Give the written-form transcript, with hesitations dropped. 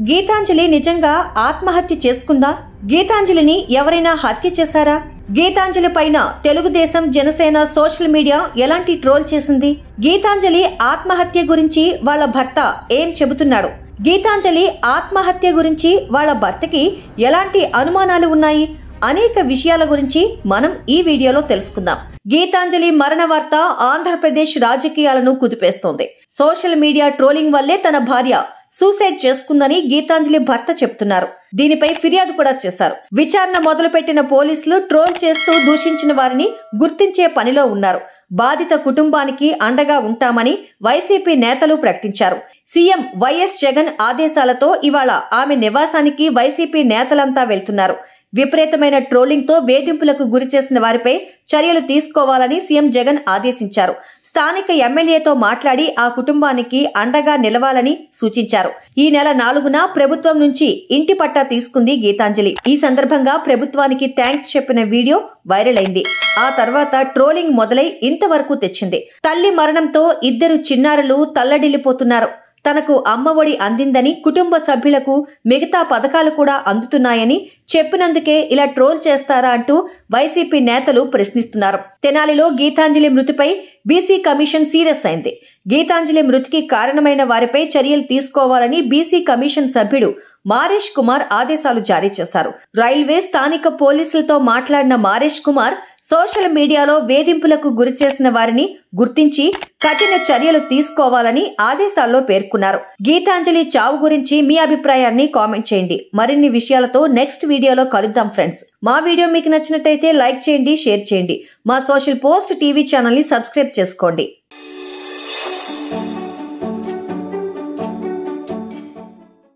గీతాంజలి నిజంగా ఆత్మహత్య చేసుకుందా? గీతాంజలిని ఎవరైనా హత్య చేశారా? గీతాంజలి పైన తెలుగుదేశం జనసేన సోషల్ మీడియా ఎలాంటి ట్రోల్ చేసింది? గీతాంజలి ఆత్మహత్య గురించి వాళ్ళ భర్త ఏం చెబుతున్నాడు? గీతాంజలి ఆత్మహత్య గురించి వాళ్ళ భర్తకి ఎలాంటి అనుమానాలు ఉన్నాయి? అనేక విషయాల గురించి మనం ఈ వీడియోలో తెలుసుకుందాం. గీతాంజలి మరణ వార్త ఆంధ్రప్రదేశ్ రాజకీయాలను కుదిపేస్తోంది. సోషల్ మీడియా ట్రోలింగ్ వల్లే తన భార్య సూసైడ్ చేసుకుందని గీతాంజలి భర్త చెప్తున్నారు. దీనిపై ఫిర్యాదు కూడా చేశారు. విచారణ మొదలుపెట్టిన పోలీసులు ట్రోల్ చేస్తూ దూషించిన వారిని గుర్తించే పనిలో ఉన్నారు. బాధిత కుటుంబానికి అండగా ఉంటామని వైసీపీ నేతలు ప్రకటించారు. సీఎం వైఎస్ జగన్ ఆదేశాలతో ఇవాళ ఆమె నివాసానికి వైసీపీ నేతలంతా వెళ్తున్నారు. విపరీతమైన ట్రోలింగ్ తో వేధింపులకు గురి చేసిన వారిపై చర్యలు తీసుకోవాలని సీఎం జగన్ ఆదేశించారు. స్థానిక ఎమ్మెల్యేతో మాట్లాడి ఆ కుటుంబానికి అండగా నిలవాలని సూచించారు. ఈ నెల 4న ప్రభుత్వం నుంచి ఇంటి పట్టా తీసుకుంది గీతాంజలి. ఈ సందర్భంగా ప్రభుత్వానికి థ్యాంక్స్ చెప్పిన వీడియో వైరల్ అయింది. ఆ తర్వాత ట్రోలింగ్ మొదలై ఇంతవరకు తెచ్చింది. తల్లి మరణంతో 2 చిన్నారులు తల్లడిల్లిపోతున్నారు. తనకు అమ్మఒడి అందిందని, కుటుంబ సభ్యులకు మిగతా పథకాలు కూడా అందుతున్నాయని చెప్పినందుకే ఇలా ట్రోల్ చేస్తారా అంటూ వైసీపీ నేతలు ప్రశ్నిస్తున్నారు. తెనాలిలో గీతాంజలి మృతిపై బీసీ కమిషన్ సీరియస్ అయింది. గీతాంజలి మృతికి కారణమైన వారిపై చర్యలు తీసుకోవాలని బీసీ కమిషన్ సభ్యుడు మారేష్ కుమార్ ఆదేశాలు జారీ చేశారు. రైల్వే స్థానిక పోలీసులతో మాట్లాడిన మారేష్ కుమార్ సోషల్ మీడియాలో వేధింపులకు గురి చేసిన వారిని గుర్తించి కఠిన చర్యలు తీసుకోవాలని ఆదేశాల్లో పేర్కొన్నారు. గీతాంజలి చావు గురించి మీ అభిప్రాయాన్ని కామెంట్ చేయండి. మరిన్ని విషయాలతో నెక్స్ట్ వీడియోలో కలుద్దాం ఫ్రెండ్స్. మా వీడియో మీకు నచ్చినట్టయితే లైక్ చేయండి, షేర్ చేయండి. మా సోషల్ పోస్ట్ టీవీ ఛానల్ ని సబ్స్క్రైబ్ చేసుకోండి.